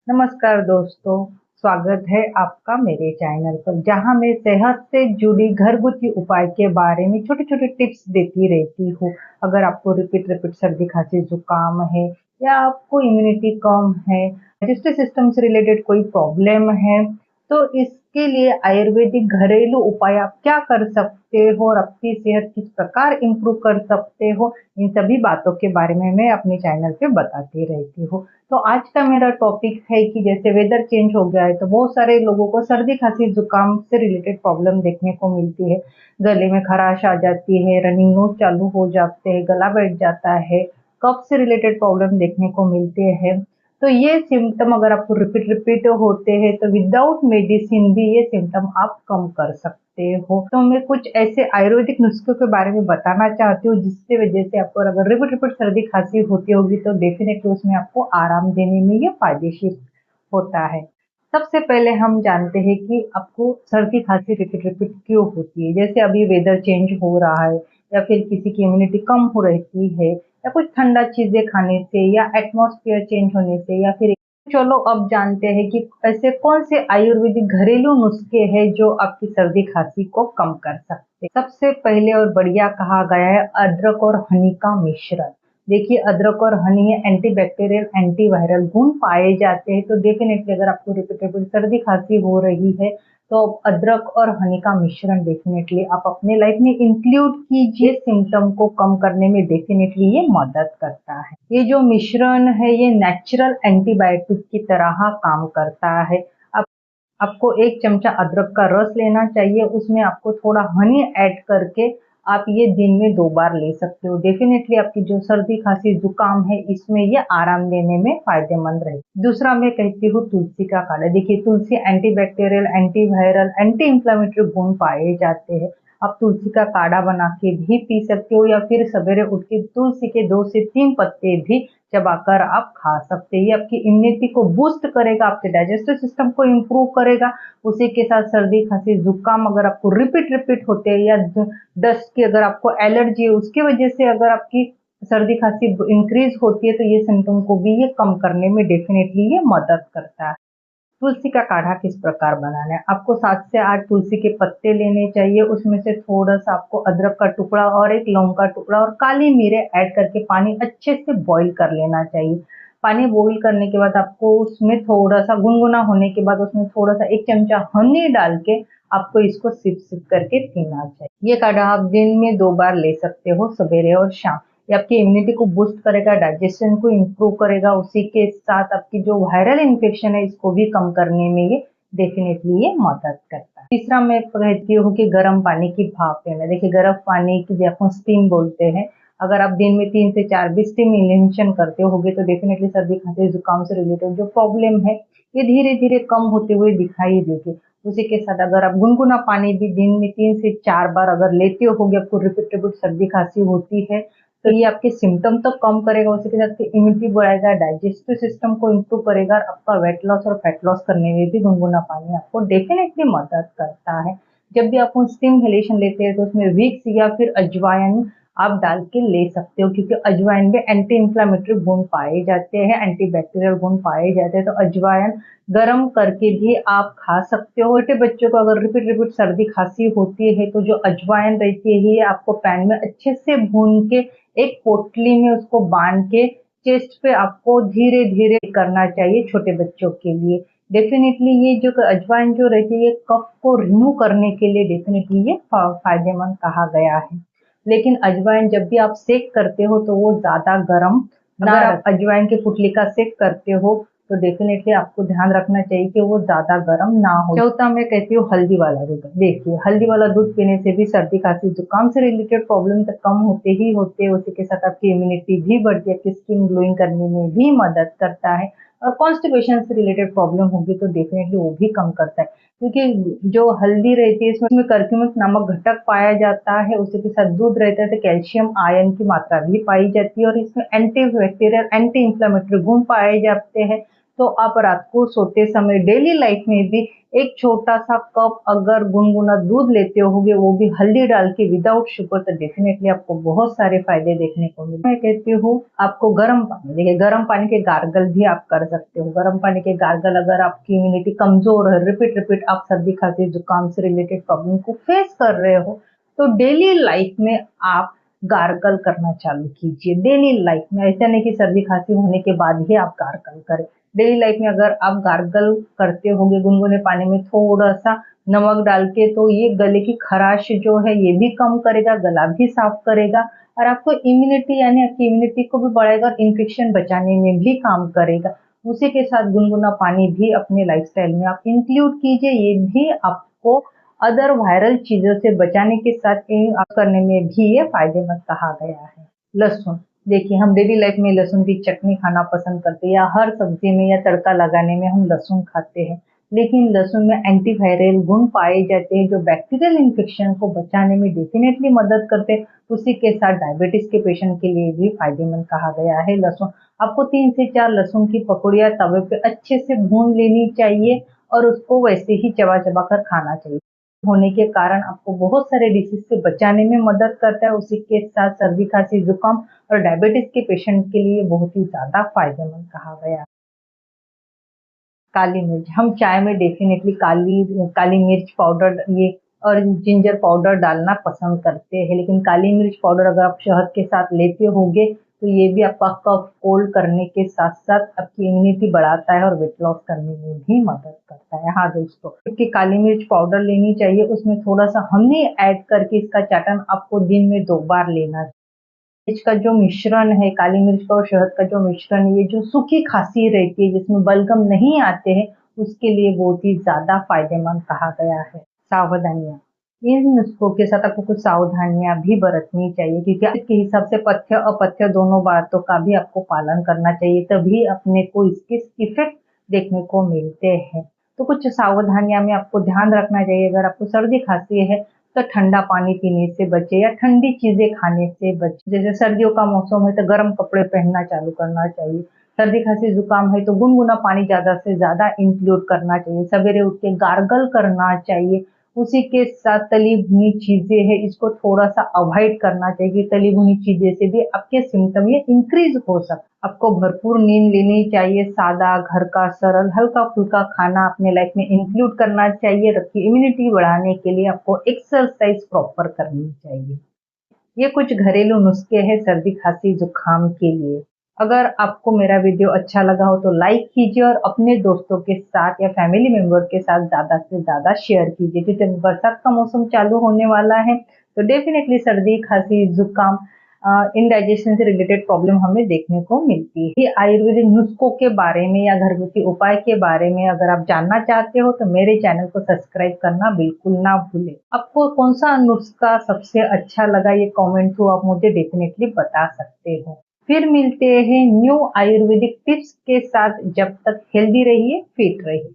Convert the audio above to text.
नमस्कार दोस्तों, स्वागत है आपका मेरे चैनल पर जहां मैं सेहत से जुड़ी घरगुती उपाय के बारे में छोटे-छोटे टिप्स देती रहती हूँ। अगर आपको रिपीट रिपीट सर्दी, खांसी, जुकाम है या आपको इम्यूनिटी कम है, डाइजेस्टिव सिस्टम से रिलेटेड कोई प्रॉब्लम है, तो इसके लिए आयुर्वेदिक घरेलू उपाय आप क्या कर सकते हो और अपनी सेहत किस प्रकार इम्प्रूव कर सकते हो, इन सभी बातों के बारे में मैं अपने चैनल पे बताती रहती हूँ। तो आज का मेरा टॉपिक है कि जैसे वेदर चेंज हो गया है तो बहुत सारे लोगों को सर्दी खांसी जुकाम से रिलेटेड प्रॉब्लम देखने को मिलती है। गले में खराश आ जाती है, रनिंग नोज चालू हो जाते हैं, गला बैठ जाता है, कफ से रिलेटेड प्रॉब्लम देखने को मिलते हैं। तो ये सिम्टम अगर आपको रिपीट रिपीट होते हैं तो विदाउट मेडिसिन भी ये सिम्टम आप कम कर सकते हो। तो मैं कुछ ऐसे आयुर्वेदिक नुस्खों के बारे में बताना चाहती हूँ जिसकी वजह से आपको अगर रिपीट रिपीट सर्दी खांसी होती होगी तो डेफिनेटली उसमें आपको आराम देने में ये फायदेशीर होता है। सबसे पहले हम जानते हैं कि आपको सर्दी खांसी रिपीट रिपीट क्यों होती है। जैसे अभी वेदर चेंज हो रहा है या फिर किसी की इम्यूनिटी कम हो रहती है या कुछ ठंडा चीजें खाने से या एटमॉस्फेयर चेंज होने से या फिर चलो अब जानते हैं कि ऐसे कौन से आयुर्वेदिक घरेलू नुस्खे हैं जो आपकी सर्दी खांसी को कम कर सकते हैं। सबसे पहले और बढ़िया कहा गया है अदरक और हनी का मिश्रण। देखिए अदरक और हनी में एंटीबैक्टीरियल एंटीवायरल गुण पाए जाते हैं, तो डेफिनेटली अगर आपको रिपीट रिपीट सर्दी खांसी हो रही है तो अदरक और हनी का मिश्रण डेफिनेटली आप अपने लाइफ में इंक्लूड कीजिए। सिम्टम को कम करने में डेफिनेटली ये मदद करता है। ये जो मिश्रण है ये नेचुरल एंटीबायोटिक की तरह काम करता है। आप आपको 1 चमचा अदरक का रस लेना चाहिए, उसमें आपको थोड़ा हनी ऐड करके आप ये दिन में 2 बार ले सकते हो। डेफिनेटली आपकी जो सर्दी, खांसी, जुकाम है इसमें ये आराम देने में फ़ायदेमंद रहेगी। दूसरा मैं कहती हूँ तुलसी का काढ़ा। देखिए तुलसी एंटीबैक्टीरियल, एंटीवायरल, एंटी इन्फ्लेमेटरी गुण पाए जाते हैं। आप तुलसी का काढ़ा बना के भी पी सकते हो या फिर सवेरे उठ के तुलसी के 2 से 3 पत्ते भी चबाकर आप खा सकते हैं। ये आपकी इम्यूनिटी को बूस्ट करेगा, आपके डाइजेस्टिव सिस्टम को इम्प्रूव करेगा। उसी के साथ सर्दी, खांसी, जुकाम अगर आपको रिपीट रिपीट होते हैं या डस्ट की अगर आपको एलर्जी है उसकी वजह से अगर आपकी सर्दी खांसी इंक्रीज होती है तो ये सिम्टम को भी ये कम करने में डेफिनेटली ये मदद करता है। तुलसी का काढ़ा किस प्रकार बनाना है? आपको 7 से 8 तुलसी के पत्ते लेने चाहिए, उसमें से थोड़ा-सा आपको अदरक का टुकड़ा और 1 लौंग का टुकड़ा और काली मिर्च ऐड करके पानी अच्छे से बॉईल कर लेना चाहिए। पानी बॉईल करने के बाद आपको उसमें थोड़ा-सा गुनगुना होने के बाद उसमें थोड़ा-सा 1 चमचा हनी डाल के आपको इसको सिप-सिप करके पीना चाहिए। ये काढ़ा आप दिन में 2 बार ले सकते हो, सवेरे और शाम। ये आपकी इम्यूनिटी को बूस्ट करेगा, डाइजेशन को इम्प्रूव करेगा, उसी के साथ आपकी जो वायरल इन्फेक्शन है इसको भी कम करने में ये डेफिनेटली ये मदद करता है। तीसरा मैं कहती हूँ कि गर्म पानी की भाप लेना। देखिए गर्म पानी की जिसको स्टीम बोलते हैं, अगर आप दिन में 3 से 4 भी स्टीम इन्हेलेशन करते होगे तो डेफिनेटली सर्दी, खांसी, जुकाम से रिलेटेड जो प्रॉब्लम है ये धीरे-धीरे कम होते हुए दिखाई देगी। उसी के साथ अगर आप गुनगुना पानी भी दिन में 3 से 4 बार अगर लेते होगे, आपको रिपीट रिपीट सर्दी खांसी होती है तो ये आपके सिम्टम तो कम करेगा, उसी के साथ इम्यूनिटी बढ़ाएगा, डाइजेस्टिव सिस्टम को इम्प्रूव करेगा और आपका वेट लॉस और फैट लॉस करने में भी गुनगुना पानी आपको डेफिनेटली मदद करता है। जब भी आप स्टीम इन्हेलेशन लेते हैं तो उसमें विक्स या फिर अजवाइन आप डाल के ले सकते हो, क्योंकि अजवाइन में एंटी इन्फ्लेमेटरी गुण पाए जाते हैं, एंटी बैक्टीरियल गुण पाए जाते हैं, तो अजवाइन गरम करके भी आप खा सकते हो। छोटे बच्चों को अगर रिपीट रिपीट सर्दी खांसी होती है तो जो अजवाइन रहती है ये आपको पैन में अच्छे से भून के एक पोटली में उसको बांध के चेस्ट पे आपको धीरे-धीरे करना चाहिए छोटे बच्चों के लिए। डेफिनिटली ये जो अजवाइन जो रहती है ये कफ को रिमूव करने के लिए डेफिनिटली ये फ़ायदेमंद कहा गया है। लेकिन अजवाइन जब भी आप सेक करते हो तो वो ज़्यादा गरम ना रखें। अगर आप अजवाइन की पुतली का सेक करते हो तो डेफिनेटली आपको ध्यान रखना चाहिए कि वो ज़्यादा गरम ना हो। चौथा मैं कहती हूँ हल्दी वाला दूध। देखिए हल्दी वाला दूध पीने से भी सर्दी, खांसी, जुकाम से रिलेटेड प्रॉब्लम तो कम होते ही होते हैं, उसी के साथ आपकी इम्यूनिटी भी बढ़ती है, आपकी स्किन ग्लोइंग करने में भी मदद करता है और कॉन्स्टिपेशन से रिलेटेड प्रॉब्लम होगी तो डेफिनेटली वो भी कम करता है। क्योंकि जो हल्दी रहती है इसमें कर्क्यूमिन नामक घटक पाया जाता है, उसी के साथ दूध रहता है तो कैल्शियम आयन की मात्रा भी पाई जाती है और इसमें एंटी बैक्टीरियल, एंटी इन्फ्लेमेटरी गुण पाए जाते हैं। तो आप रात को सोते समय डेली लाइफ में भी एक छोटा सा कप अगर गुनगुना दूध लेते होगे, वो भी हल्दी डाल के विदाउट शुगर, तो डेफिनेटली आपको बहुत सारे फायदे देखने को मिले। मैं कहती हूँ आपको गर्म पानी, देखिए गर्म पानी के गार्गल भी आप कर सकते हो। गर्म पानी के गार्गल अगर आपकी इम्यूनिटी कमजोर है, रिपीट आप सर्दी खांसी जुकाम से रिलेटेड प्रॉब्लम को फेस कर रहे हो, तो डेली लाइफ में आप गार्गल करना चालू कीजिए। डेली लाइफ में, ऐसा नहीं कि सर्दी खांसी होने के बाद ही आप गार्गल करें। डेली लाइफ में अगर आप गार्गल करते होगे गुनगुने पानी में थोड़ा सा नमक डाल के, तो ये गले की खराश जो है ये भी कम करेगा, गला भी साफ करेगा और आपको इम्यूनिटी यानी आपकी इम्यूनिटी को भी बढ़ाएगा और इन्फेक्शन बचाने में भी काम करेगा। उसी के साथ गुनगुना पानी भी अपने लाइफस्टाइल में आप इंक्लूड कीजिए। ये भी आपको अदर वायरल चीजों से बचाने के साथ करने में भी ये फायदेमंद कहा गया है। लहसुन, देखिए हम डेली लाइफ में लहसुन की चटनी खाना पसंद करते हैं या हर सब्जी में या तड़का लगाने में हम लहसुन खाते हैं, लेकिन लहसुन में एंटीवायरल गुण पाए जाते हैं जो बैक्टीरियल इन्फेक्शन को बचाने में डेफिनेटली मदद करते हैं। उसी के साथ डायबिटीज के पेशेंट के लिए भी फायदेमंद कहा गया है लहसुन। आपको 3 से 4 लहसुन की पकौड़ियाँ तवे पे अच्छे से भून लेनी चाहिए और उसको वैसे ही चबा चबा कर खाना चाहिए। होने के कारण आपको बहुत सारे डिसीज से बचाने में मदद करता है। उसी के साथ सर्दी खांसी जुकाम और डायबिटीज के पेशेंट के लिए बहुत ही ज्यादा फायदेमंद कहा गया। काली मिर्च, हम चाय में डेफिनेटली काली मिर्च पाउडर ये और जिंजर पाउडर डालना पसंद करते हैं, लेकिन काली मिर्च पाउडर अगर आप शहद के साथ लेते होगे तो ये भी आपका कफ कोल्ड करने के साथ साथ आपकी इम्यूनिटी बढ़ाता है और वेट लॉस करने में भी मदद करता है। हाँ दोस्तों, क्योंकि काली मिर्च पाउडर लेनी चाहिए, उसमें थोड़ा सा हनी ऐड करके इसका चाटन आपको दिन में 2 बार लेना चाहिए। मिर्च का जो मिश्रण है, काली मिर्च का और शहद का जो मिश्रण है, ये जो सूखी खांसी रहती है जिसमें बलगम नहीं आते हैं, उसके लिए बहुत ही ज्यादा फायदेमंद कहा गया है। सावधानियां, इन नुस्खों के साथ आपको कुछ सावधानियां भी बरतनी चाहिए, क्योंकि इसके हिसाब से पथ्य अपथ्य दोनों बातों का भी आपको पालन करना चाहिए, तभी अपने को इसके इफेक्ट देखने को मिलते हैं। तो कुछ सावधानियां में आपको ध्यान रखना चाहिए। अगर आपको सर्दी खांसी है तो ठंडा पानी पीने से बचे या ठंडी चीजें खाने से बचे। जैसे सर्दियों का मौसम है तो गर्म कपड़े पहनना चालू करना चाहिए। सर्दी खांसी जुकाम है तो गुनगुना पानी ज्यादा से ज्यादा इंक्लूड करना चाहिए। सवेरे उठ के गार्गल करना चाहिए। उसी के साथ तली भुनी चीजें है, इसको थोड़ा सा अवॉइड करना चाहिए। तली भुनी चीजें से भी आपके सिम्टम ये इंक्रीज हो सकते। आपको भरपूर नींद लेनी चाहिए। सादा घर का सरल हल्का फुल्का खाना अपने लाइफ में इंक्लूड करना चाहिए। रखी इम्यूनिटी बढ़ाने के लिए आपको एक्सरसाइज प्रॉपर करनी चाहिए। ये कुछ घरेलू नुस्खे हैं सर्दी खांसी जुकाम के लिए। अगर आपको मेरा वीडियो अच्छा लगा हो तो लाइक कीजिए और अपने दोस्तों के साथ या फैमिली मेंबर के साथ ज्यादा से ज्यादा शेयर कीजिए, क्योंकि बरसात का मौसम चालू होने वाला है तो डेफिनेटली सर्दी खांसी जुकाम इनडाइजेशन से रिलेटेड प्रॉब्लम हमें देखने को मिलती है। आयुर्वेदिक नुस्खों के बारे में या घरगुती उपाय के बारे में अगर आप जानना चाहते हो तो मेरे चैनल को सब्सक्राइब करना बिल्कुल ना भूलें। आपको कौन सा नुस्खा सबसे अच्छा लगा ये कमेंट थ्रू आप मुझे डेफिनेटली बता सकते हो। फिर मिलते हैं न्यू आयुर्वेदिक टिप्स के साथ। जब तक हेल्दी रहिए, फिट रहिए।